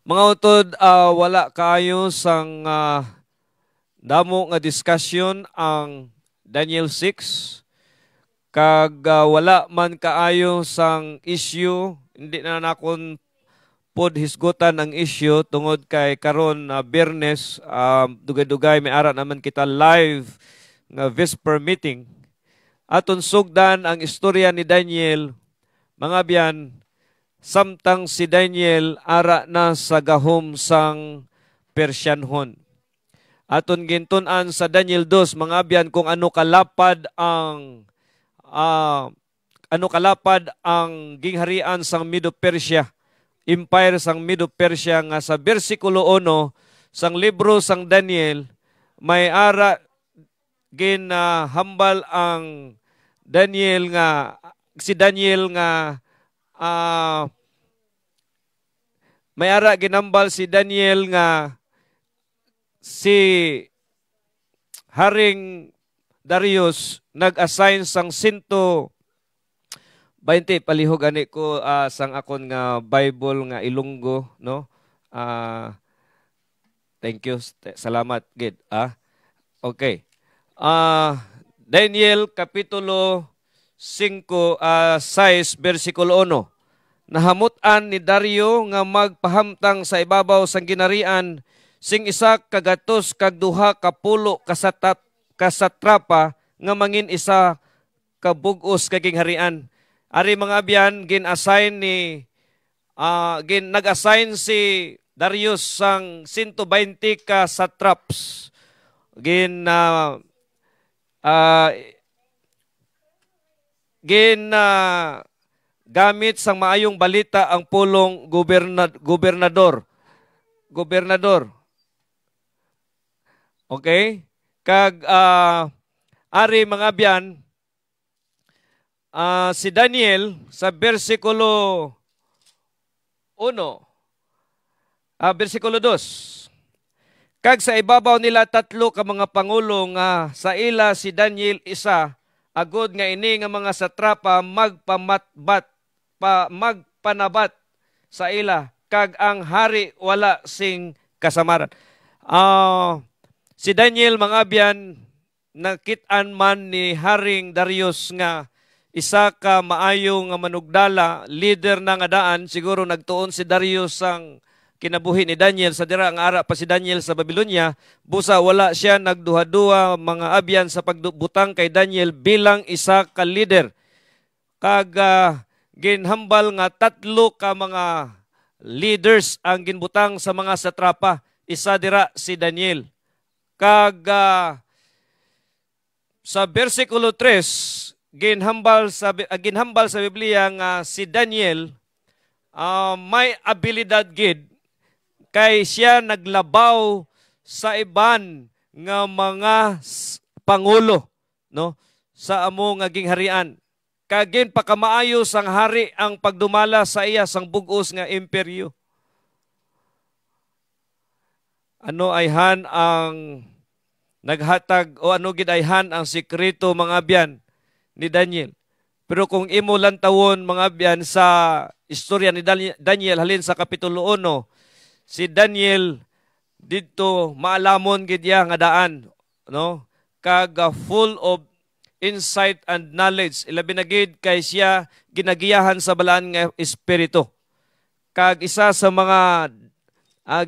Mga utod, wala kaayo sang damo nga discussion ang Daniel 6 kag wala man kaayo sang issue, hindi na nakon pod hisgutan ang issue tungod kay karon na Biyernes, dugay-dugay may ara naman kita live nga Vesper meeting. Aton sugdan ang istorya ni Daniel, mga biyan, samtang si Daniel ara na sa gahom sang Persyanhon. Aton gintun-an sa Daniel 2, mga biyan, kung ano kalapad ang gingharian sang Medo-Persia, empire sang Medo-Persia, nga sa bersikulo 1 sang libro sang Daniel may ara ginhambal ang Daniel nga may ara ginambal si Daniel nga si Haring Darius nag-assign sang 120, palihog ani ko sang akon nga Bible nga Ilonggo, no? Thank you. Salamat gid. Okay. Daniel kapitulo 5, 6 bersikulo 1. Nahamutan ni Dario nga magpahamtang sa ibabaw sang ginarian sing isa kagatos kag duha ka pulo kasatrapa nga mangin isa kabug-os kaging harian. Ari mga abyan nag-assign si Darius sang 120 ka satraps. Gamit sang maayong balita ang pulong gobernador. Okay? Kag ari mga biyan, si Daniel sa bersikulo 1, bersikulo 2. Kag sa ibabaw nila tatlo ka mga pangulo nga sa ila si Daniel isa, agod nga ini nga mga satrapa magpanabat sa ila, kag ang hari wala sing kasamaran. Si Daniel mga abyan, nakit-an man ni Haring Darius nga isa ka maayo nga manugdala, leader na nga daan. Siguro nagtuon si Darius sang kinabuhi ni Daniel sa dira nga ara pa si Daniel sa Babylonia. Busa wala siya nagduha-duha mga abyan sa pagbutang kay Daniel bilang isa ka leader. Kag ginhambal nga tatlo ka mga leaders ang ginbutang sa mga satrapa. Isa dira si Daniel. Kag sa bersikulo 3 ginhambal sa Biblia nga si Daniel may abilidad gid kay siya naglabaw sa iban nga mga pangulo, no, sa amo nga gingharian. Kagin pakamaayo sang hari ang pagdumala sa iya sang bug-os nga imperyo. Ano ayhan ang naghatag o ano gid ayhan ang sikreto mga abyan ni Daniel? Pero kung imo lang tawon mga abyan sa istorya ni Daniel halin sa kapitulo 1, si Daniel dito maalamon gid iya nga daan, no? Kag full of insight and knowledge. Ilabi na gid kay siya ginagiyahan sa balaan nga espiritu. Kag isa sa mga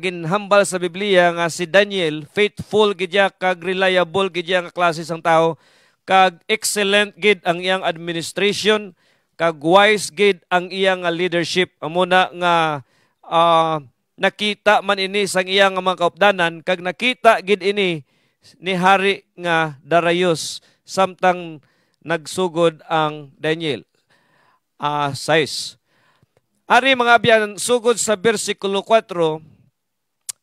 ginhambal sa Biblia nga si Daniel, faithful gid iya kag reliable gid iya nga klase sang tao, kag excellent gid ang iyang administration, kag wise gid ang iyang leadership. Amo na nga nakita man ini sang iyang mga kaupdanan, kag nakita gid ini ni hari nga Darius samtang nagsugod ang Daniel 6. Ari mga abyan, sugod sa bersikulo 4,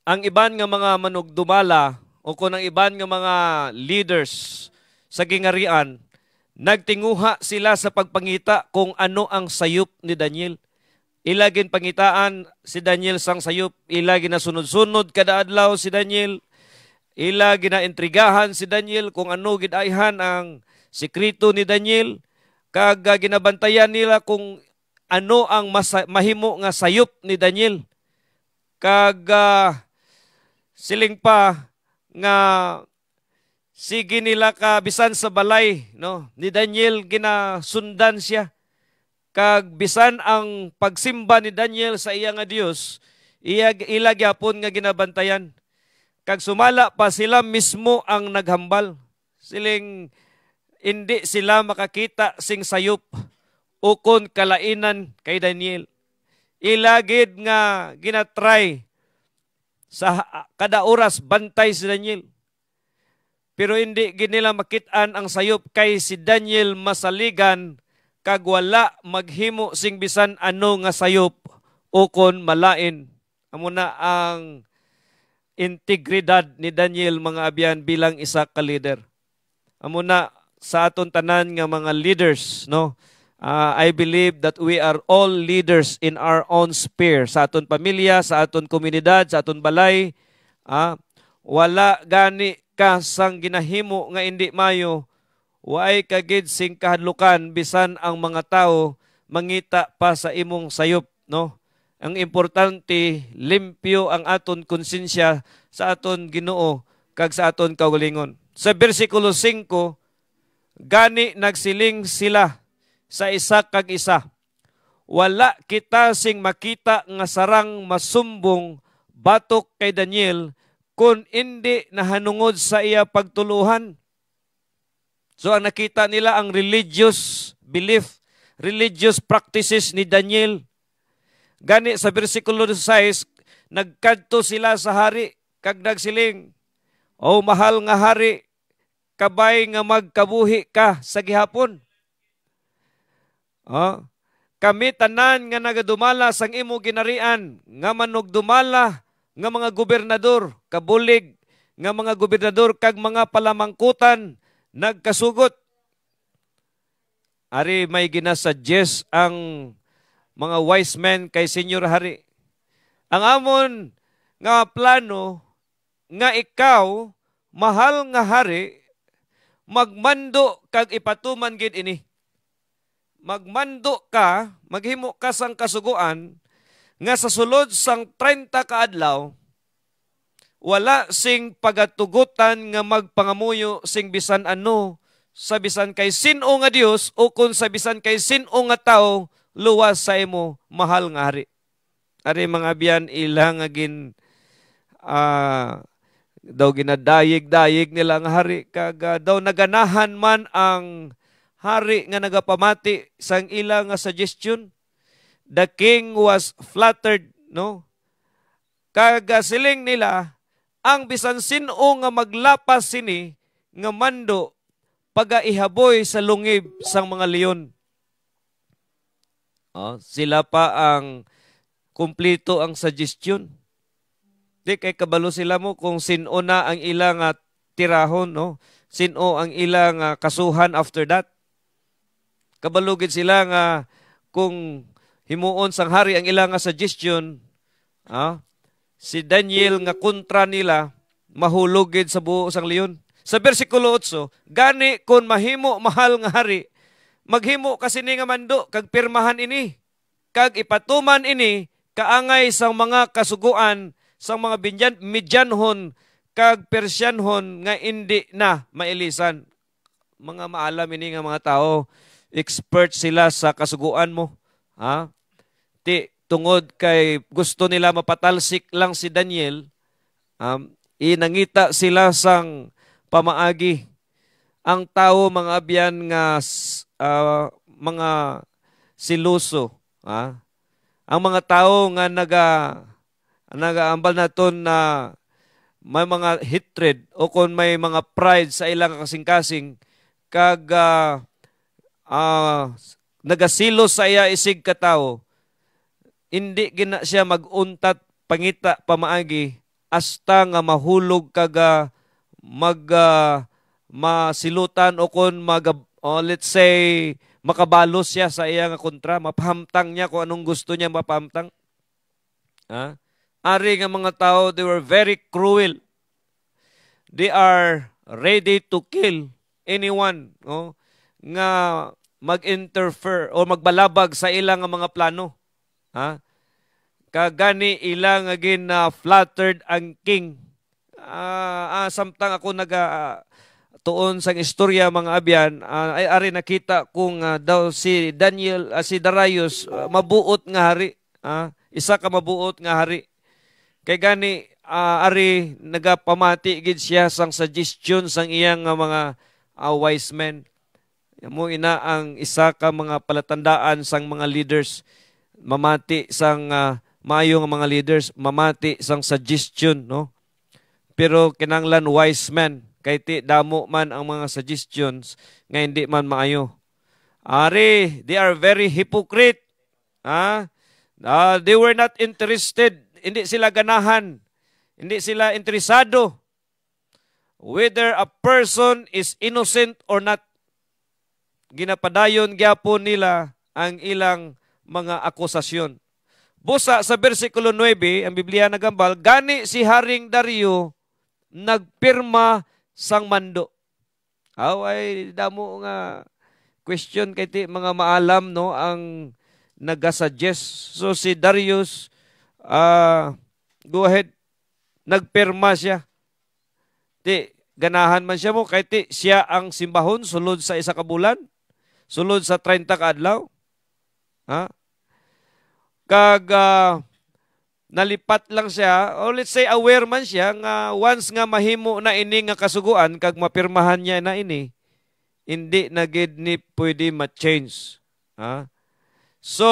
ang iban nga mga manugdumala o kung ang iban nga mga leaders sa gingarian, nagtinguha sila sa pagpangita kung ano ang sayop ni Daniel. Ilagin pangitaan si Daniel sang sayop, ilagin na sunod-sunod kada adlaw si Daniel, ilagin na intrigahan si Daniel kung ano gidayhan ang sikreto ni Daniel, kag ginabantayan nila kung ano ang mahimo nga sayop ni Daniel. kag siling pa nga sige nila ka bisan sa balay, no, ni Daniel ginasundan siya, kag bisan ang pagsimba ni Daniel sa iya nga Dios ila gyapon nga ginabantayan, kag sumala pa sila mismo ang naghambal, siling hindi sila makakita sing sayop ukon kalainan kay Daniel. Ilagid nga ginatry sa kada oras bantay si Daniel. Pero hindi ginila makitaan ang sayop kay si Daniel masaligan kag wala maghimo sing bisan ano nga sayop ukon malain. Amo na ang integridad ni Daniel, mga abyan, bilang isa ka leader. Amo na sa aton tanan nga mga leaders, no? I believe that we are all leaders in our own sphere. Sa aton pamilya, sa aton komunidad, sa aton balay, wala gani ka sang ginahimo nga indi mayo, waay kagid sing kahadlukan bisan ang mga tao mangita pa sa imong sayop, no? Ang importante, limpyo ang aton konsensya sa aton Ginoo kag sa aton kaugalingon. Sa bersikulo 5, gani nagsiling sila sa isa kag isa, wala kita sing makita nga sarang masumbong batok kay Daniel kung hindi nahanungod sa iya pagtuluhan. So ang nakita nila ang religious belief, religious practices ni Daniel. Gani sa bersikulo 6, nagkadto sila sa hari kag nagsiling, "O mahal nga hari, kabay nga magkabuhi ka sa gihapon. Kami tanan nga nagadumala sang imo ginarian, nga manugdumala nga mga gobernador, kabulig nga mga gobernador kag mga palamangkutan nagkasugot." Ari may ginasuggest ang mga wise men kay Senyor Hari. Ang amon nga plano nga ikaw, mahal nga hari, magmando kag ipatuman gid ini. Magmando ka, maghimo ka sang kasuguan, nga sa sulod sang 30 ka adlaw, wala sing pagatugutan nga magpangamuyo sing bisan ano, sa bisan kay sin-o nga Dios o kung sa bisan kay sin-o nga tao luwas sa imo, mahal nga hari. Ari mga biyan, ilang agin daw ginadayig-dayig nila nga hari, kag daw naganahan man ang hari nga nagapamati sang ilang nga suggestion. The king was flattered, no? Kag siling nila, ang bisan sin-o nga maglapas sini nga mando pagaihaboy sa lungib sang mga leon. Sila pa ang kumplito ang suggestion. Di kay kabalo sila mo kung sino na ang ilang tirahon, no? Sino ang ilang kasuhan after that. Kabalugid sila nga kung himuon sang hari ang ilang suggestion, si Daniel nga kontra nila, mahulugid sa buo sang leon. Sa bersikulo 8, gani kung mahimo mahal nga hari, maghimo kasi ni nga mando, kag pirmahan ini, kag ipatuman ini, kaangay sang mga kasuguan, sang mga Midyanhon, kag Persyanhon, nga hindi na mailisan. Mga maalam ini nga mga tao, expert sila sa kasuguan mo. Tungod kay gusto nila mapatalsik lang si Daniel, inangita sila sang pamaagi. Ang tao, mga abyan, nga mga siluso. Ang mga tao nga nagaambal naton na may mga hatred o kung may mga pride sa ilang kasing-kasing, kag nagasilos sa iya isig katao, hindi gina siya maguntat pangita pamaagi hasta nga mahulog kag masilutan o kung let's say makabalos siya sa iya nga kontra, mapahamtang niya kung anong gusto niya mapahamtang. Ari nga mga tao, they were very cruel. They are ready to kill anyone nga mag-interfere o magbalabag sa ilang mga plano. kagani ilang agin na flattered ang king. Samtang ako tuon sang istorya mga abyan, ay ari nakita kung daw si Daniel, si Darius, mabuot nga hari. Isa ka mabuot nga hari. Kay gani, ari nagapamati gid siya sang suggestion sang iyang mga wise men. Mo ina ang isa ka mga palatandaan sang mga leaders. Mamati sang maayo nga mga leaders, mamati sang suggestion, no? Pero kinanglan wise men, kay ti damo man ang mga suggestions nga hindi man maayo. Ari, they are very hypocrite. They were not interested. Hindi sila ganahan. Hindi sila interesado whether a person is innocent or not. Ginapadayon gyapon nila ang ilang mga akusasyon. Busa sa versikulo 9, ang Biblia nagambal, gani si Haring Dario nagpirma sang mando. Ay damo nga question kay ti mga maalam, no, ang nagasuggest. So si Darius, go ahead, nagpirma siya. Ti ganahan man siya mo kay ti siya ang simbahon sulod sa isa ka bulan, sulod sa 30 ka adlaw. Kag nalipat lang siya, o let's say aware man siya nga once nga mahimo na ini nga kasuguan kag mapirmahan niya na ini, hindi na gid ni pwede ma-change. So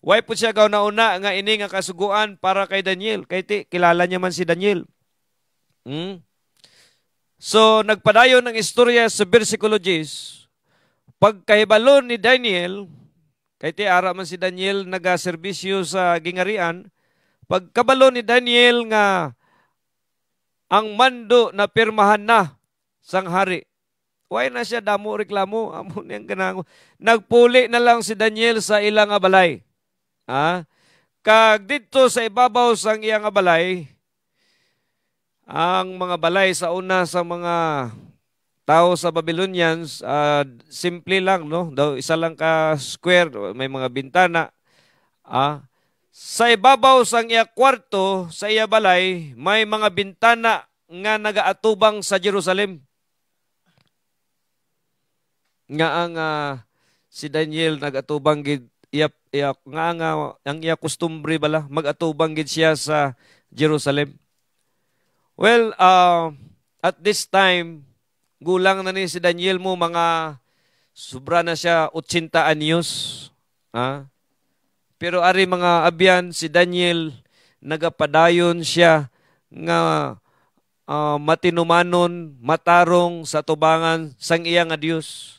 why po siya gauna nga ini nga kasuguan para kay Daniel? Kay ti kilala niya man si Daniel. So nagpadayon ng istorya sa versikulo 10. Pagkahibalo ni Daniel, kay ti ara man si Daniel nagaserbisyo sa gingarian, pagkabalo ni Daniel nga ang mando na pirmahan na sang hari. Why na siya damo reklamo? Amo niyang kanang nagpuli na lang si Daniel sa ilang balay. Kag dito sa ibabaw sang iyang balay, ang mga balay sa una sa mga tao sa Babylonians, simple lang, no? Daw isa lang ka square, may mga bintana. Sa ibabaw sang iya kwarto, sa iya balay, may mga bintana nga nagaatubang sa Jerusalem. Nga ang si Daniel nagatubang gid ang iya kustumbre bala, magatubang gid siya sa Jerusalem. Well, at this time, gulang na ni si Daniel mo, mga sobra na siya 80 anyos. Pero ari mga abyan, si Daniel, nagapadayon siya nga matinumanon, matarong sa tubangan sang iya nga Dios.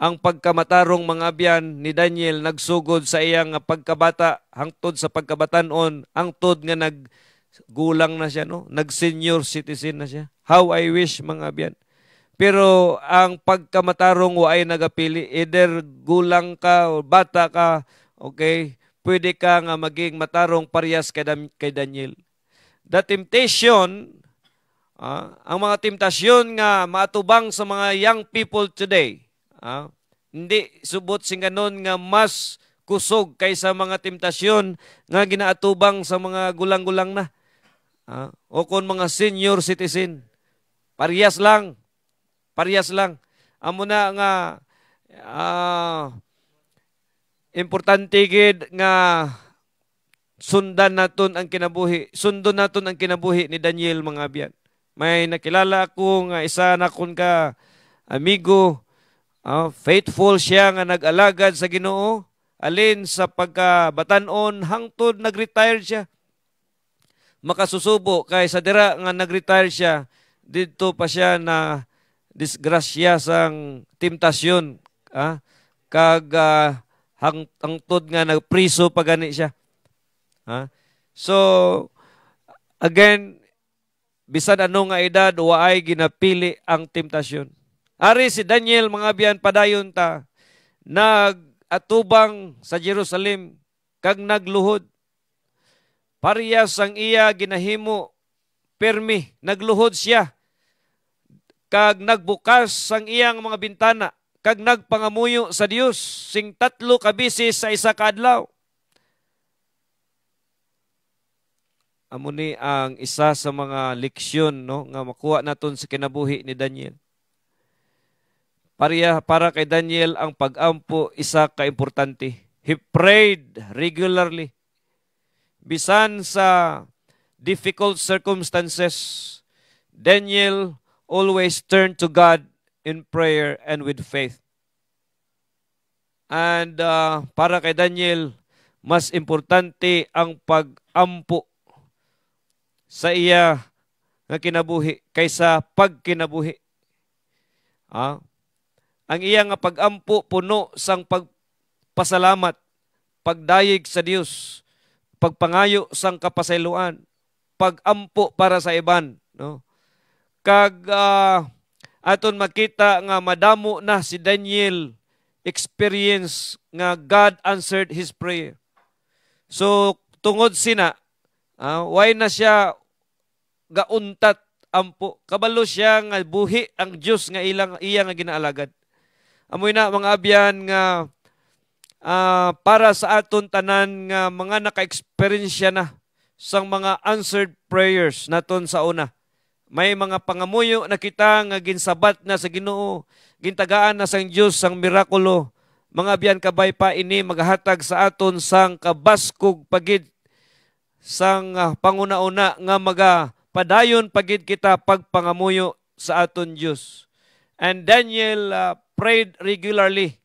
Ang pagkamatarong mga abyan ni Daniel nagsugod sa iyang pagkabata, hangtod sa pagkabatanon, hangtod nga gulang na siya, no? Nag-senior citizen na siya. How I wish mga abyan. Pero ang pagkamatarong wa ay nagapili. Either gulang ka o bata ka, okay, pwede ka nga maging matarong parehas kay Daniel. The temptation, ang mga temptasyon nga maatubang sa mga young people today, hindi subot sing ganon nga mas kusog kaysa mga temptasyon nga ginaatubang sa mga gulang-gulang na. O kung mga senior citizen. Parehas lang. Amo na nga importante gid nga sundon naton ang kinabuhi ni Daniel mga abyan. May nakilala ako nga isa na kun ka amigo, faithful siya nga nag-alagad sa Ginoo, alin sa pagkabatanon hangtod nag-retire siya. Makasusubo kay sa dira nga nag-retire siya, dito pa siya na disgrasya sang temptasyon. Kag hangtod nga nagpriso pa gani siya. So again, bisan ano nga edad, waay ginapili ang temptasyon. Ari si Daniel mga abyan padayon ta, nag-atubang sa Jerusalem kag nagluhod. Parehas ang iya ginahimo permi, nagluhod siya. Kag nagbukas ang iyang mga bintana, kag nagpangamuyo sa Dios sing 3 ka bisis sa isa ka adlaw. amo ni ang isa sa mga leksyon, no, nga makuha naton sa kinabuhi ni Daniel. Para kay Daniel ang pag-ampo isa ka importante. He prayed regularly. Bisan sa difficult circumstances, Daniel always turned to God in prayer and with faith. And para kay Daniel, mas importante ang pag-ampo sa iya nga kinabuhi kaysa pagkinabuhi. Ang iya nga pag-ampo puno sang pagpasalamat, pagdayeg sa Dios, pagpangayo sang kapasayloan, pag-ampo para sa iban, no? Kag aton makita nga madamo na si Daniel experience nga God answered his prayer. So tungod sina, why na siya gauntat ampo? Kabalo siya nga buhi ang Dios nga iya nga ginaalagad. Amoy na mga abyan nga para sa aton tanan nga mga naka-experience na sang mga answered prayers naton sa una. May mga pangamuyo na kita nga ginsabat na sa Ginoo, gintagaan na sang Dios sang mirakulo. Mga abyan kabay pa ini maghatag sa aton sang kabaskog pagid sang panguna-una nga padayon pagid kita pagpangamuyo sa aton Dios. And Daniel prayed regularly.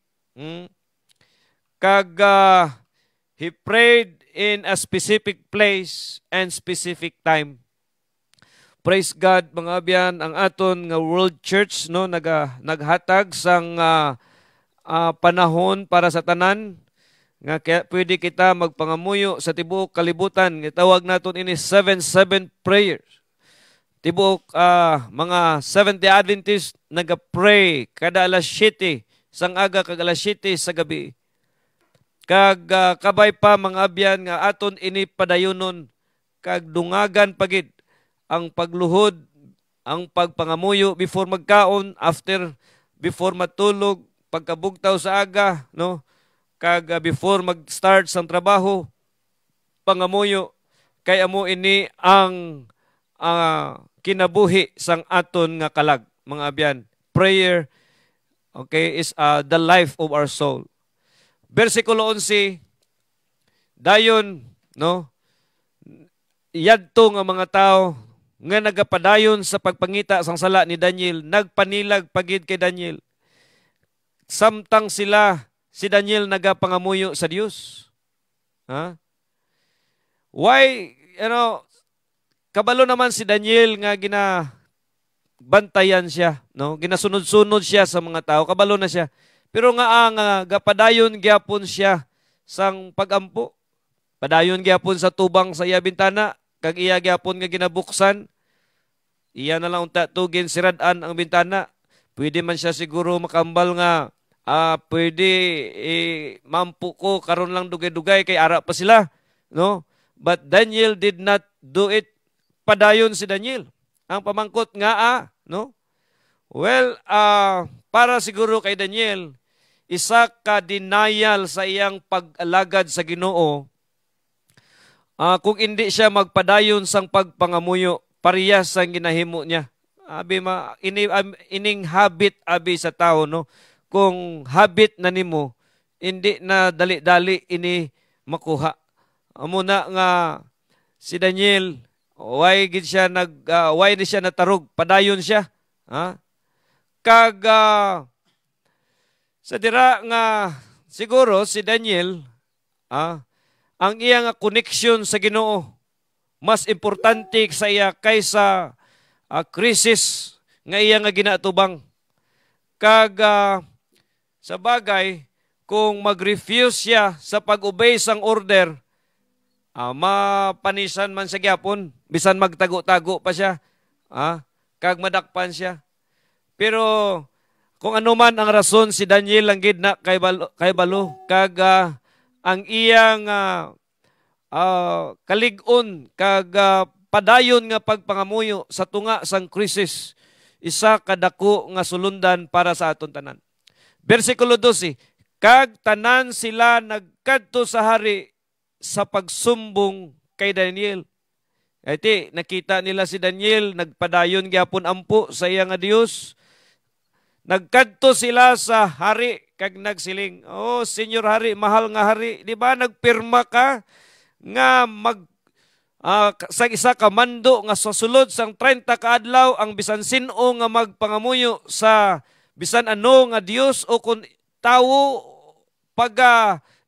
He prayed in a specific place and specific time. Praise God, mga abyan, ang aton nga World Church, no, naghatag sang panahon para sa tanan nga pwede kita magpangamuyo sa tibuok kalibutan. Tawag naton ini 7-7 prayers. Tibuok mga Seventh-day Adventist naga-pray kada alas 7 sang aga kag alas 7 sa gabi. Kag kabay pa mga abyan nga aton ini padayonon kag dungagan pagid ang pagluhod, ang pagpangamuyo before magkaon, before matulog, pagkabugtaw sa aga, no? Kag before mag-start sa trabaho, pangamuyo kay amo ini ang kinabuhi sang aton nga kalag, mga abyan. Prayer, okay, is the life of our soul. Versikulo 11, dayon, no? Yadto nga mga tao nga nagapadayon sa pagpangita sang sala ni Daniel, nagpanilag pagid kay Daniel. Samtang si Daniel nagapangamuyo sa Dios. Why, kabalo naman si Daniel nga bantayan siya, no? Ginasunod-sunod siya sa mga tao, kabalo na siya. Pero nga gapadayon gyapon siya sang pagampo. Padayon gyapon sa tubang sa iya bintana, kag iya gyapon nga ginabuksan. Iya na lang unta tugin siradan ang bintana. Pwede man siya siguro makambal nga pwede mampu ko karon lang dugay-dugay kay ara pa sila, no? But Daniel did not do it. Padayon si Daniel. Ang pamangkot nga no? Well, para siguro kay Daniel, isa ka denial sa iyang pag-alagad sa Ginoo. Kung hindi siya magpadayon sang pagpangamuyo, parehas sang ginahimo niya. Ining habit abi sa tao, no? Kung habit na nimo, hindi na dali-dali ini makuha. Amo na nga si Daniel, why ni siya natarog, padayon siya. Kag sa dira nga siguro si Daniel, ang iya nga connection sa Ginoo mas importante sa iya kaysa krisis nga iya nga ginatubang. Kag sa bagay, kung mag-refuse siya sa pag-obey sang order, mapanisan man sa gyapon, bisan magtago-tago pa siya, kag madakpan siya. Pero kung ano man ang rason, si Daniel lang gid na kay balo, kag ang iyang kalig-on kag padayon nga pagpangamuyo sa tunga sang krisis, isa kadako nga sulundan para sa aton tanan. Versikulo 12, kag tanan sila nagkadto sa hari sa pagsumbong kay Daniel. Iti, nakita nila si Daniel, nagpadayon gyapon ampo sa iya nga Dios. Nagkadto sila sa hari, kag nagsiling, oh, Senyor Hari, mahal nga hari, di ba nagpirma ka nga sa isa ka mando nga susulod sang 30 ka adlaw ang bisan sino nga magpangamuyo sa bisan ano nga Dios o kung tawo pag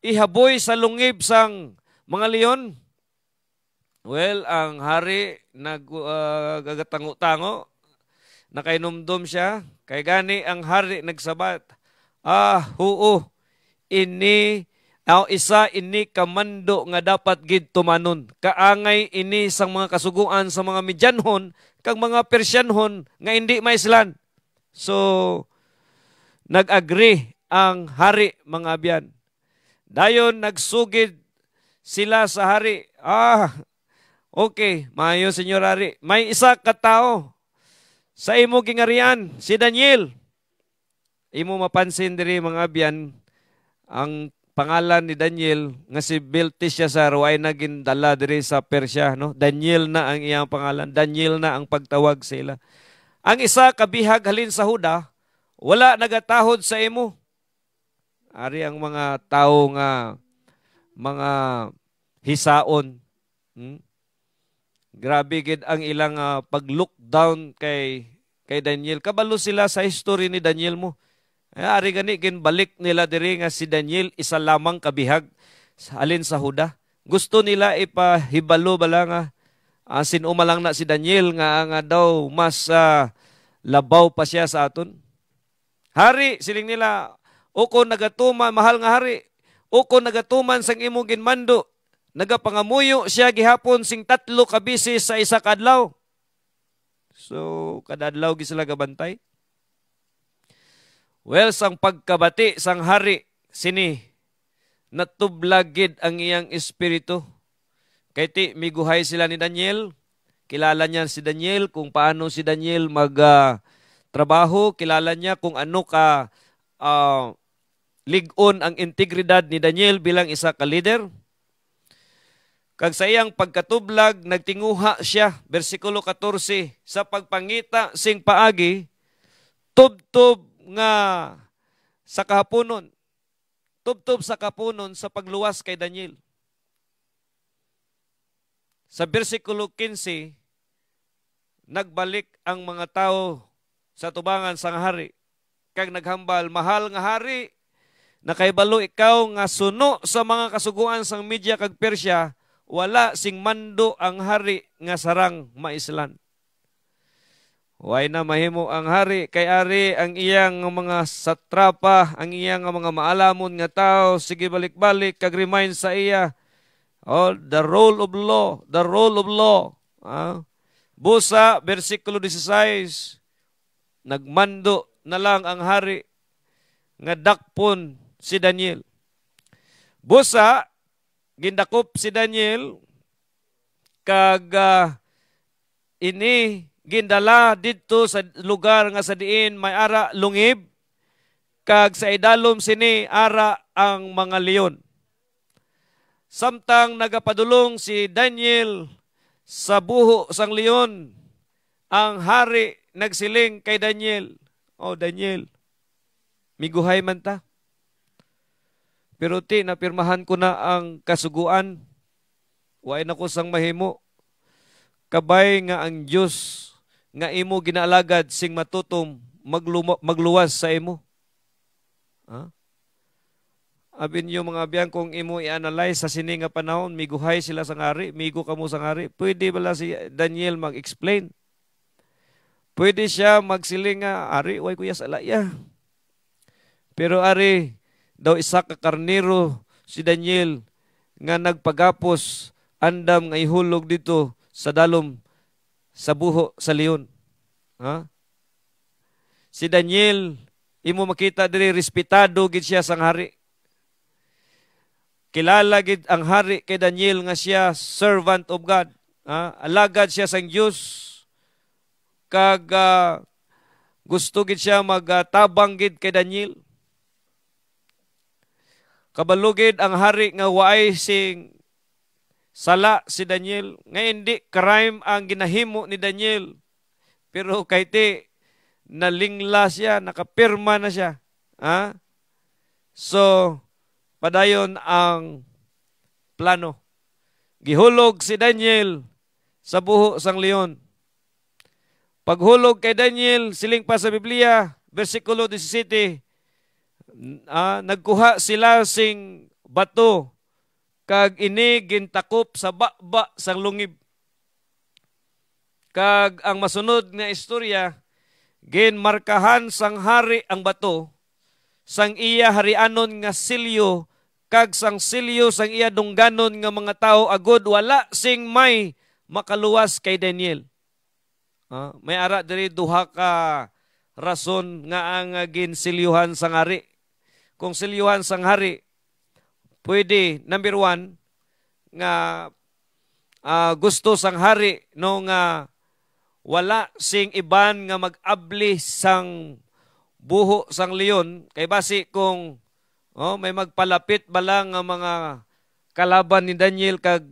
ihaboy sa lungib sang mga leon. Well, ang hari nagagatango-tango, nakainomdom siya, kay gani ang hari nagsabat, oo, isa ini kamando nga dapat gid tumanon. Kaangay ini sang mga kasuguan sa mga Midyanhon, kag mga Persyanhon nga hindi maislan. So, nag-agree ang hari, mga abyan. Dayon, nagsugid sila sa hari, okay, maayo, Senyor Hari. May isa ka tao sa imo gingarian, si Daniel. Imo mapansin diri, mga abyan, ang pangalan ni Daniel nga si Belteshazzar ay naging dala diri sa Persya, no? Daniel na ang iyang pangalan, Daniel na ang pagtawag sa ila. Ang isa kabihag halin sa Huda, wala nagatahod sa imo. Ari ang mga tao nga mga hisaon. Grabe gid ang ilang pag-look down kay Daniel. Kabalo sila sa history ni Daniel mo. Ari gani ginbalik nila diri nga si Daniel isa lamang kabihag alin sa Huda. Gusto nila ipahibalo bala nga sino lang na si Daniel nga daw mas labaw pa siya sa aton. Hari, siling nila, uko nagatuman, mahal nga hari, uko nagatuman sang imo ginmando, nagapangamuyo siya gihapon sing 3 ka bisis sa isa kadlaw. So, kadadlaw gi sila gabantay. Well, sang pagkabati sang hari, sini, natublagid ang iyang espiritu. Kaya ti, miguhay sila ni Daniel. Kilala niya si Daniel, kung paano si Daniel trabaho, kilala niya kung ano ka ligon ang integridad ni Daniel bilang isa ka leader. Kag sa iyang pagkatublag, nagtinguha siya, versikulo 14, sa pagpangita sing paagi, tubtob nga sa kahaponon, tubtob sa kahaponon sa pagluwas kay Daniel. Sa versikulo 15, nagbalik ang mga tao sa tubangan sang hari, kag naghambal, mahal nga hari, nakaibalo ikaw nga suno sa mga kasuguan sang Media kag Persya, wala sing mando ang hari nga sarang maislan. Way na mahimo ang hari, kay ari ang iyang mga satrapa, ang iyang mga maalamon nga tao, sige balik-balik, kag remind sa iya, the role of law, the role of law. Busa, versikulo 16, nagmando na lang ang hari nga dakpon si Daniel. Busa, gindakop si Daniel kag ini gindala dito sa lugar nga sa diin may ara lungib kag sa idalom sini ara ang mga leon. Samtang nagapadulong si Daniel sa buho sang leon, ang hari nagsiling kay Daniel, Daniel, miguhay man ta. Pero napirmahan ko na ang kasuguan. Wain ako sang mahimo. Kabay nga ang Diyos nga imo ginaalagad sing matutom magluwas sa imo. Abin niyo mga biyan, kung imo i-analyze sa sini nga panahon, miguhay sila sang hari, migo kamo sang hari. Pwede bala si Daniel mag-explain? Pwede siya magsiling nga, ari, way kuya sa laya. Pero ari, daw isa ka karnero si Daniel nga nagpagapos andam nga ihulog dito sa dalom sa buho sa leon. Si Daniel, imo makita diri, respetado gid siya sang hari. Kilala gid ang hari kay Daniel nga siya servant of God. Alagad siya sang Dios. Kag gusto gid siya magtabang gid kay Daniel. Kabalugid ang hari nga waay sing sala si Daniel, nga hindi crime ang ginahimo ni Daniel. Pero kay ti, nalingla siya, nakapirma na siya. Ha? So, padayon ang plano. Gihulog si Daniel sa buho sang leon. Paghulog kay Daniel, siling pa sa Biblia, versikulo 17, nagkuha sila sing bato, kag ini gintakop sa baba sang lungib. Kag ang masunod nga istorya, ginmarkahan sang hari ang bato, sang iya harianon nga silyo, kag sang silyo sang iya dungganon nga mga tao agod wala sing may makaluwas kay Daniel. May ara diri duha ka rason nga ang ginsilyuhan sang hari. Kung silyuhan sang hari, pwede, number one, nga gusto sang hari no nga wala sing iban nga mag-abli sang buho sang leon, kay basi kung may magpalapit bala nga mga kalaban ni Daniel kag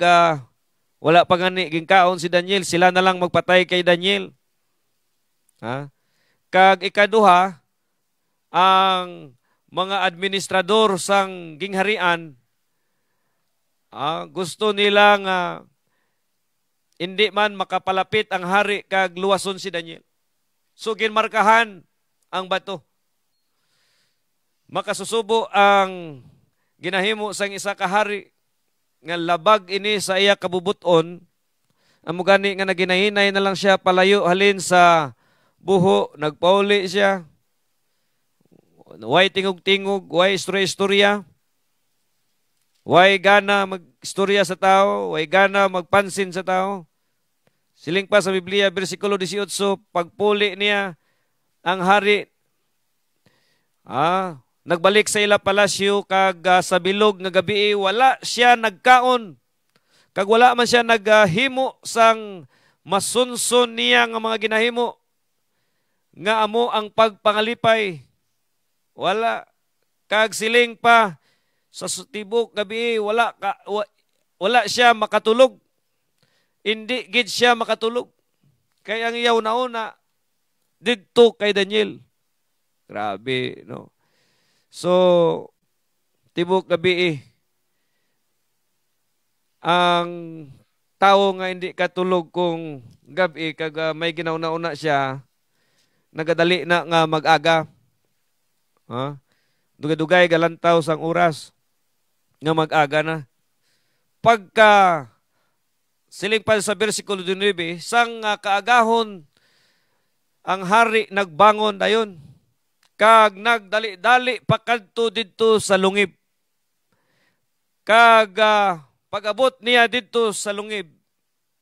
wala pa gani ginkaon si Daniel, sila na lang magpatay kay Daniel. Kag ikaduha, ang mga administrador sang gingharian, gusto nila nga hindi man makapalapit ang hari kag luwason si Daniel. So ginmarkahan ang bato. Makasusubo ang ginahimo sang isa ka hari nga labag ini sa iya kabubuton. Amo gani nga naginahinay na lang siya palayo halin sa buho, nagpauli siya. Way tingog-tingog, way istorya-istorya. Way gana mag-istorya sa tao, way gana magpansin sa tao. Siling pa sa Biblia, versikulo 18, pagpuli niya ang hari, nagbalik sa ila palasyo, kag sa bilog nga gabi, wala siya nagkaon. Kag wala man siya naghimo sang masunson niya nga mga ginahimo, nga amo ang pagpangalipay. Wala. Kag siling pa, sa tibok gabi, wala siya makatulog. Hindi gid siya makatulog. Kaya ang iyaw na una, didto kay Daniel. Grabe, no? So, tibok gabi ang tao nga hindi katulog kung gabi, kag may ginauna-una siya, nagadali na nga mag-aga. Dugay-dugay galantaw sang oras nga mag-aga na. Pagka siling pa sa versikulo 9, sang kaagahon ang hari nagbangon dayon, kag nagdali-dali pakadto didto sa lungib. Kag pag-abot niya didto sa lungib,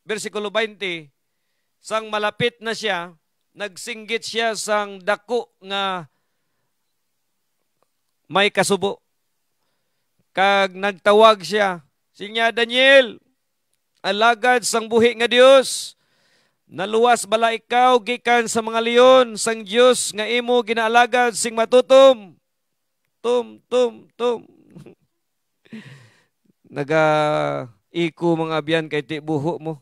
versikulo 20, sang malapit na siya, nagsinggit siya sang dako nga may kasubo. Kag nagtawag siya, sinya, Daniel, alagad sang buhi nga Dios, naluwas bala ikaw gikan sa mga leon sang Dios nga imo ginaalagad sing matutom. Tum. Naga-iko mga abyan kay ti buho mo.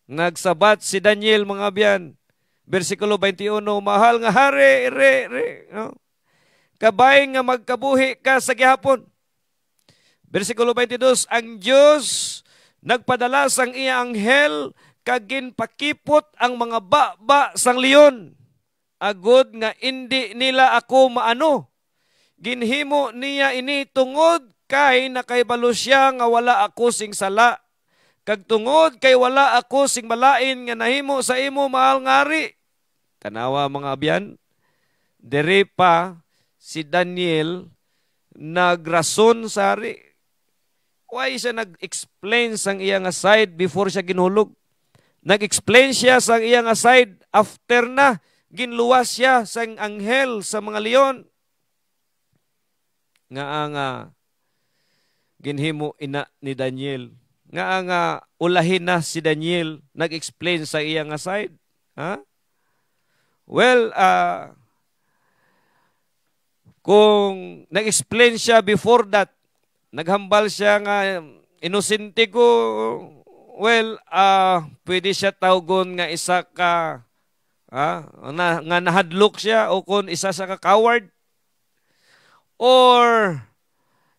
Nagsabat si Daniel mga abyan. Versikulo 21, mahal nga hari, no? Kabay nga magkabuhi ka sa gihapon. Versikulo 22, ang Diyos nagpadala sang iya anghel kag ginpakipot ang mga baba sang leon. Agod nga indi nila ako maano. Ginhimo niya ini tungod kay nakaibalo siya nga wala ako sing sala. Kag tungod kay wala ako sing malain nga nahimo sa imo mahal ngari. Tanawa mga abyan, dere pa si Daniel nagrason sa hari. Why siya nag-explain sang iya nga side before siya ginhulog? Nag-explain siya sang iya nga side after na ginluwas siya sang anghel sa mga leon. Nga ang ginhimo ina ni Daniel. Nga ang ulahin na si Daniel nag-explain sa iya nga side. Well, kung nag-explain siya before that, naghambal siya nga inosente ko, well, pwede siya tawgon nga isa ka, nga nahadlok siya, o kung isa sa ka-coward, or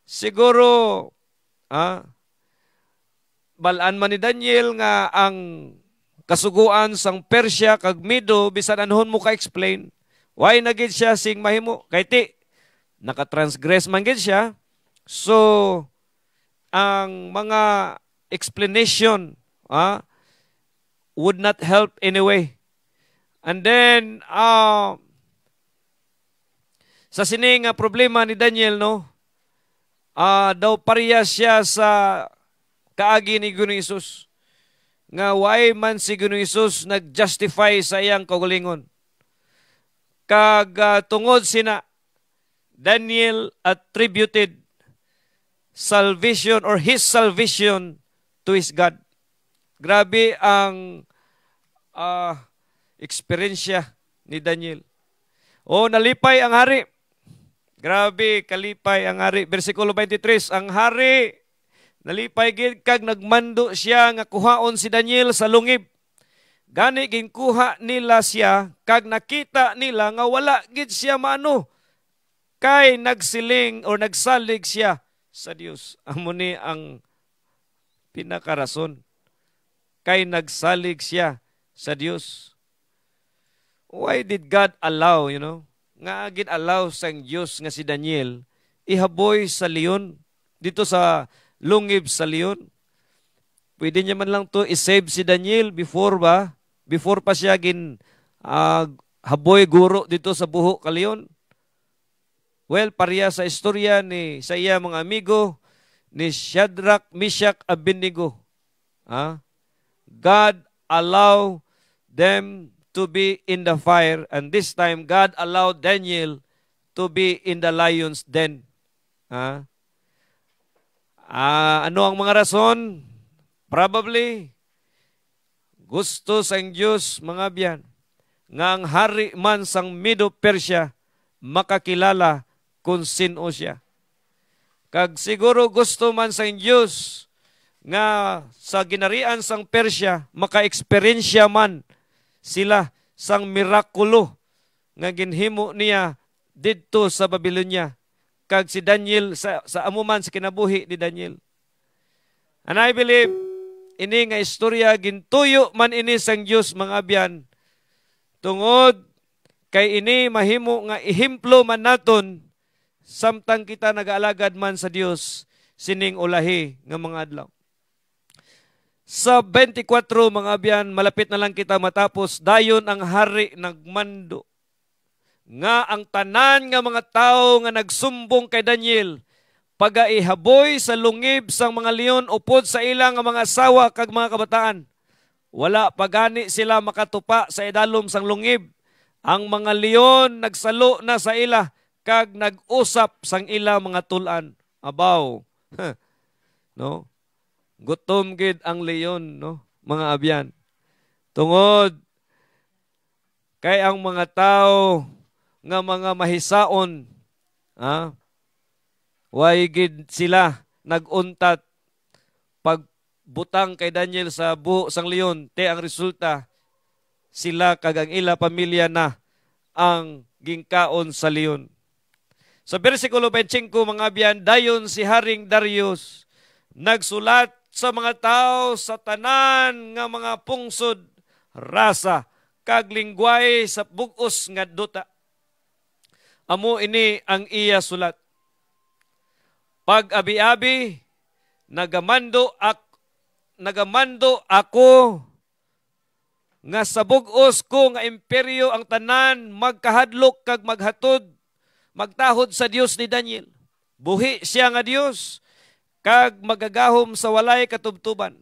siguro, balaan man ni Daniel nga ang kasuguan sang Persia kag Medo bisan anhon mo ka-explain why na gid siya sing mahimo kay ti nakatransgress man gid siya, so ang mga explanation would not help anyway. And then sa sining problema ni Daniel, no, daw parehas siya sa kaagi ni Ginoong Hesus nga why man si Ginoong Hesus nag-justify sa iyang kaugalingon. Kag tungod sina Daniel attributed salvation or his salvation to his God. Grabe ang eksperyensya ni Daniel. Nalipay ang hari. Grabe, kalipay ang hari. Versikulo 23, ang hari nalipay gid kag nagmando siya nga kuhaon si Daniel sa lungib. Gani ginkuha nila siya kag nakita nila nga wala gid siya maano kay nagsiling or nagsalig siya sa Dios. Amo ni ang pinakarason. Kay nagsalig siya sa Dios. Why did God allow, nga gid allow sang Dios nga si Daniel ihaboy sa leon dito sa lungib sa leon? Pwede niya man lang to i-save si Daniel before pa siya haboy guro dito sa buho ka leon. Well, pareha sa istorya sa iya mga amigo ni Shadrach, Meshach, Abednego. God allow them to be in the fire, and this time God allowed Daniel to be in the lion's den. Ano ang mga rason? Probably gusto sang Diyos, mga biyan, nga ang hari man sang Medo Persia makakilala kung sino siya. Kag siguro gusto man sang Diyos nga sa ginarian sang Persia maka-eksperyensya man sila sang mirakulo nga ginhimo niya didto sa Babylonia. Kag si Daniel sa amuman sa kinabuhi ni Daniel. And I believe ini nga istorya gintuyo man ini sang Dios, mga abyan, tungod kay ini mahimo nga ihimplo man naton samtang kita nagaalagad man sa Dios sining ulahi nga mga adlaw. Sa 24, mga abyan, malapit na lang kita matapos, dayon ang hari nagmando nga ang tanan nga mga tao nga nagsumbong kay Daniel pagaihaboy sa lungib sang mga leon upod sa ilang mga asawa kag mga kabataan. Wala pagani sila makatupa sa idalom sang lungib. Ang mga leon nagsalo na sa ila kag nag-usap sang ila mga tulan. Abaw. No? Gutom gid ang leon, no? Mga abyan. Tungod kay ang mga tao nga mga mahisaon, way gid sila naguntat pagbutang kay Daniel sa buho sang leon, ang resulta sila kag ang ila pamilya na ang gingkaon sa leon. Sa versikulo 25, mga abyan, dayon si Haring Darius nagsulat sa mga tao sa tanan nga mga pungsod, rasa, kag lingway sa bugos nga duta. Amo ini ang iya sulat. Pag abi-abi, nagamando ako nga sa bugos ko nga imperyo ang tanan magkahadlok kag maghatod, magtahod sa Dios ni Daniel. Buhi siya nga Dios, kag magagahom sa walay katubtuban.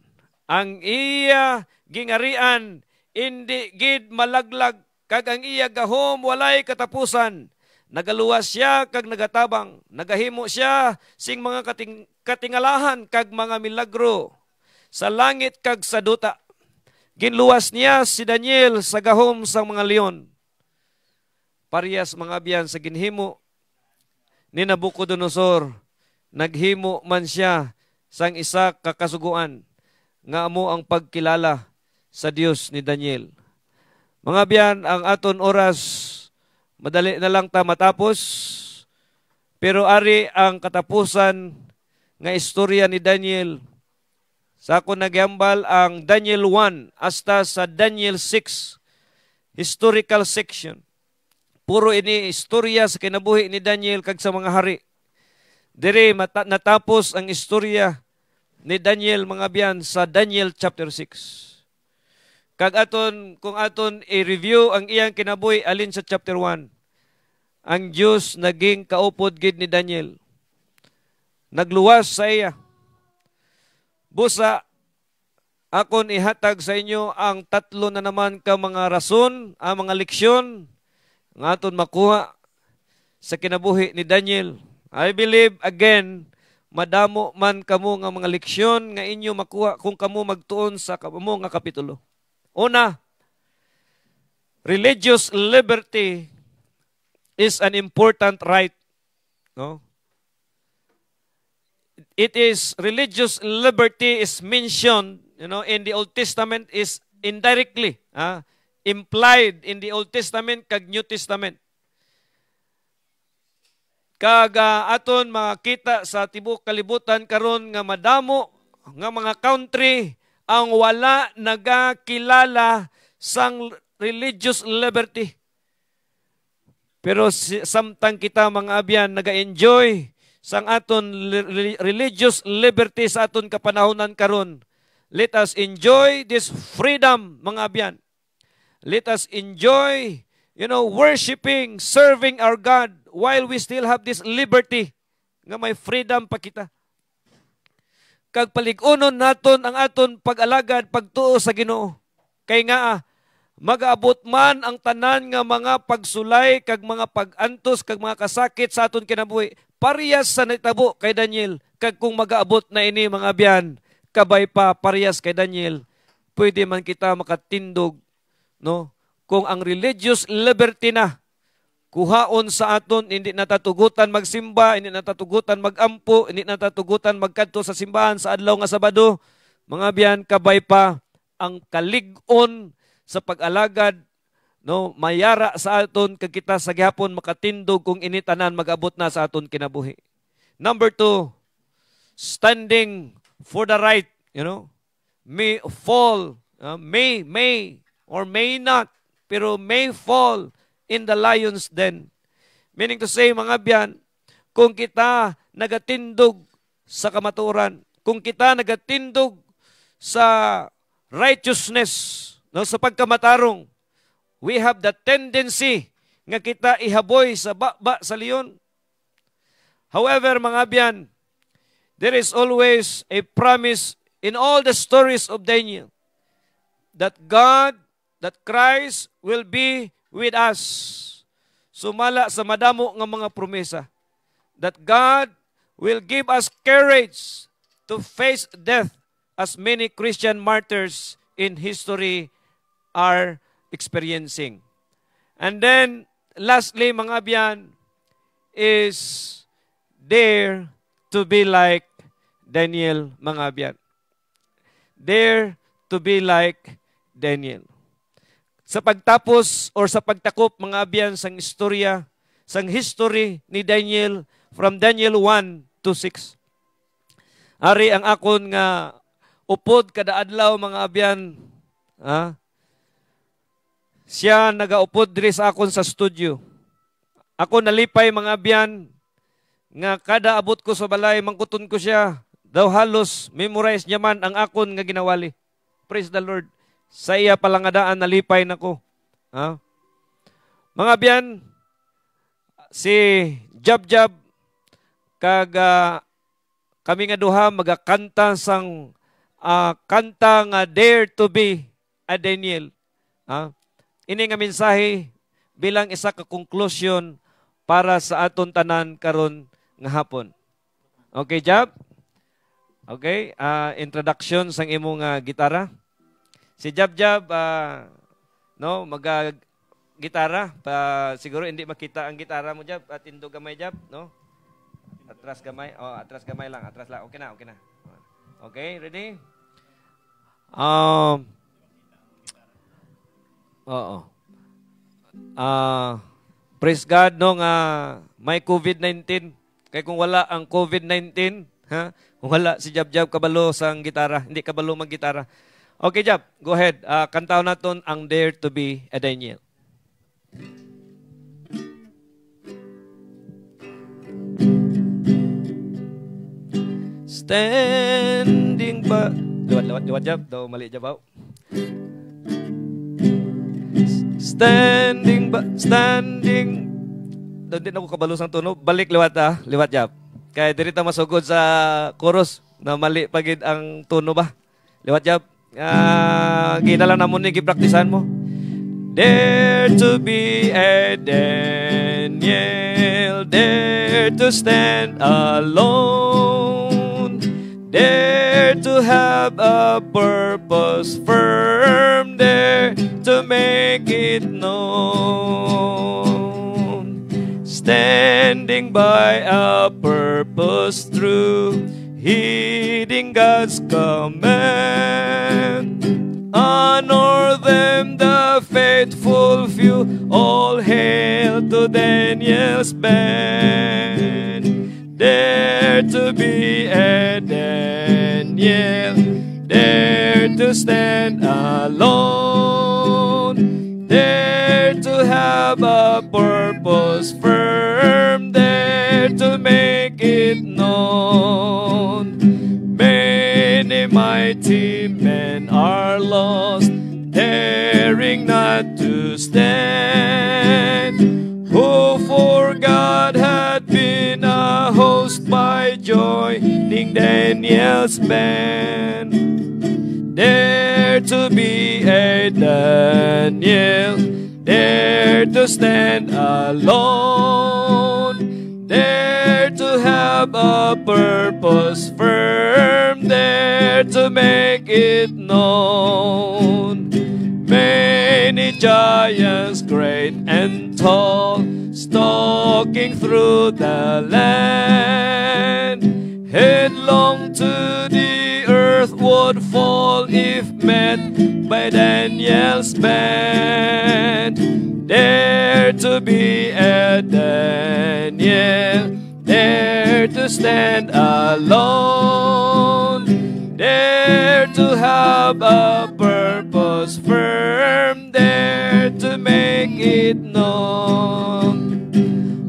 Ang iya gingarian, hindi gid malaglag, kag ang iya gahom walay katapusan. Nagaluwas siya kag nagatabang, nagahimo siya sing mga katingalahan kag mga milagro sa langit kag sa duta. Ginluwas niya si Daniel sa gahom sang mga leon. Parehas, mga abyan, sa ginhimo ni Nabucodonosor, naghimo man siya sang isa kakasuguan nga amo ang pagkilala sa Dios ni Daniel. Mga biyan, ang aton oras madali na lang ta matapos, pero ari ang katapusan nga istorya ni Daniel. Sa ako nagyambal ang Daniel 1 hasta sa Daniel 6 historical section. Puro ini istorya sa kinabuhi ni Daniel kag sa mga hari. Dire natapos ang istorya ni Daniel mga biyan sa Daniel chapter 6. Kag aton kung aton i-review ang iyang kinabuhi alin sa chapter 1. Ang Dios naging kaupod gid ni Daniel. Nagluwas sa iya. Busa, akon ihatag sa inyo ang tatlo na naman ka mga rason, ang mga leksyon, nga aton makuha sa kinabuhi ni Daniel. I believe, again, madamo man kamo nga mga leksyon nga inyo makuha kung kamo magtuon sa kamo nga kapitulo. Una, religious liberty is an important right. No? It is religious liberty is mentioned, in the Old Testament is indirectly implied in the Old Testament kag New Testament. Kag aton makita sa tibok kalibutan karon nga madamo nga mga country ang wala nagakilala sang religious liberty. Pero samtang kita mga abyan naga-enjoy sang aton religious liberty sa aton kapanahonan karon. Let us enjoy this freedom, mga abyan. Let us enjoy, worshiping, serving our God while we still have this liberty nga may freedom pa kita. Kag palig-unon naton ang aton pag-alagad, pagtuo sa Ginoo. Kay nga mag-abot man ang tanan nga mga pagsulay kag mga pag-antos kag mga kasakit sa aton kinabuhi. Parehas sa nitabo kay Daniel. Kag kung mag-aabot na ini mga biyan, kabay pa parehas kay Daniel, pwede man kita makatindog, no? Kung ang religious liberty na, kuhaon sa aton, hindi natatugutan magsimba, hindi natatugutan magampo, hindi natatugutan magkadto sa simbahan sa adlaw nga Sabado, mga biyan, kabay pa ang kalig-on sa pag-alagad, no, mayara sa aton kag kita sa gihapon makatindog kung initanan mag-abot na sa aton kinabuhi. Number 2, standing for the right, may fall, may or may not, pero may fall in the lion's den. Meaning to say, mga biyan, kung kita nagatindog sa kamaturan, kung kita nagatindog sa righteousness, no, sa pagkamatarong, we have the tendency nga kita ihaboy sa baba sa leon. However, mga biyan, there is always a promise in all the stories of Daniel that God, that Christ will be with us. Sumala sa madamo nga mga promesa. That God will give us courage to face death as many Christian martyrs in history are experiencing. And then, lastly, mga biyan, is dare to be like Daniel, mga biyan. Dare to be like Daniel. Sa pagtapos or sa pagtakop, mga biyan, sang istorya, sang history ni Daniel, from Daniel 1 to 6. Ari ang akon nga upod kada adlaw, mga biyan, siya nagaupod diri sa akon sa studio. Ako nalipay, mga biyan, nga kada abot ko sa balay, mangkuton ko siya. Daw halos memorize niya man ang akon nga ginawali. Praise the Lord. Sa iya palangadaan nalipay nako. Mga biyan, si Jab kag kami nga duha magakanta sang kanta nga Dare to be a Daniel. Ini nga mensahe bilang isa ka conclusion para sa aton tanan karon nga hapon. Okay, Jab? Okay, introduction sang imong gitara. Si Jab, mag-gitara. Siguro hindi makita ang gitara mo, Jab. Tindog gamay, Jab, no? Atras gamay. Atras gamay lang. Okay na. Okay, ready? Um, oo. Praise God no nga may COVID-19. Kaya kung wala ang COVID-19, ha? Kung wala si Jab kabalo sang gitara, hindi kabalo mag-gitara. Okay, Jab, go ahead. Kantaw naton ang Dare to be a Daniel. Standing by... Liwat, Jab. Daw mali, Jab. Standing... Doon din ako kabalo sang tunog. Balik, liwat, Liwat, Jab. Kaya diri ta masugod sa chorus na mali pagid ang tuno ba. Liwat, Jab. Gina lang namon ni gipraktisan mo. Dare to be a Daniel, dare to stand alone, dare to have a purpose firm, dare to make it known, standing by a purpose true, heeding God's command. Honor them, the faithful few. All hail to Daniel's band. Dare to be a Daniel. Dare to stand alone. Dare to have a purpose firm. Dare to make it known. Many mighty men are lost, daring not to stand, who for God had been a host by joining Daniel's band. Dare to be a Daniel, dare to stand alone, dare to have a purpose firm, dare to make it known. Many giants great and tall, stalking through the land, headlong to the earth would fall if met by Daniel's band. Dare to be a Daniel, dare to stand alone, dare to have a purpose firm, dare to make it known.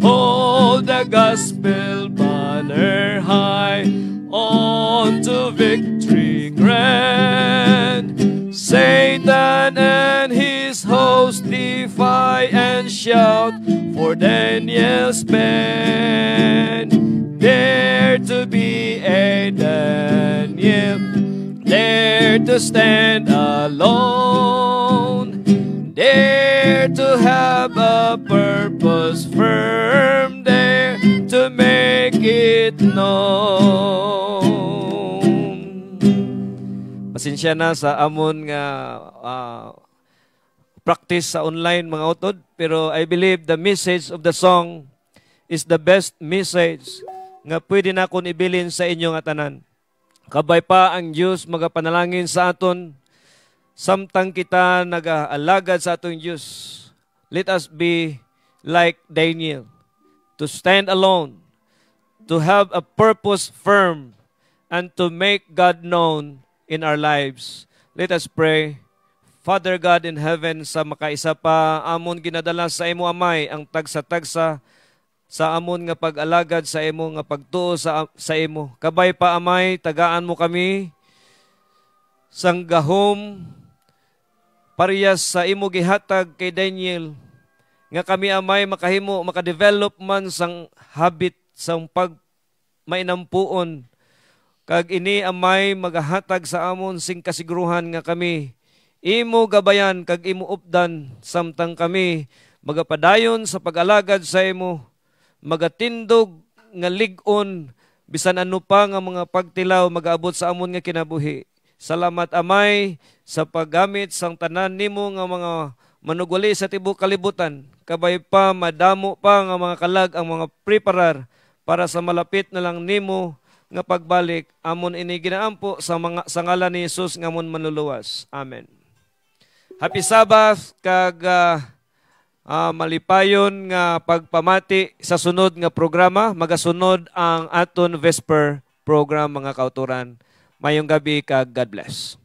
Hold the gospel banner high, on to victory grand. Satan and his host defy and shout for Daniel's band. Dare to be a Daniel, dare to stand alone, dare to have a purpose firm, dare to make it known. Pasensya na sa amon nga practice sa online mga utod, pero I believe the message of the song is the best message nga pwede na akong ibilin sa inyo nga tanan. Kabay pa ang Diyos magapanalangin sa aton, samtang kita nag-aalagad sa atong Diyos. Let us be like Daniel, to stand alone, to have a purpose firm, and to make God known in our lives. Let us pray. Father God in heaven, sa makaisa pa, amon ginadala sa imo amay ang tagsa-tagsa sa amon nga pag-alagad sa imo nga pagtuo sa imo. Kabay pa amay, tagaan mo kami sang gahom parehas sa imo gihatag kay Daniel, nga kami amay makahimo, makadevelop man sang habit sang pag mainampuon. Kag ini amay magahatag sa amon sing kasiguruhan nga kami imo gabayan kag imo updan, samtang kami magapadayon sa pag-alagad sa imo, magatindog nga lig-on bisan ano pa nga mga pagtilaw magaabot sa amon nga kinabuhi. Salamat amay sa paggamit sang tanan nimo nga mga manugwali sa tibuok kalibutan. Kabay pa madamo pa nga mga kalag ang mga preparar para sa malapit na lang nimo nga pagbalik amon ini ginaampo sa ngalan ni Jesus nga amon manluluwas. Amen. Happy Sabbath kag malipayon nga pagpamati sa sunod nga programa. Magasunod ang aton Vesper program mga kauturan. Mayong gabi kag God bless.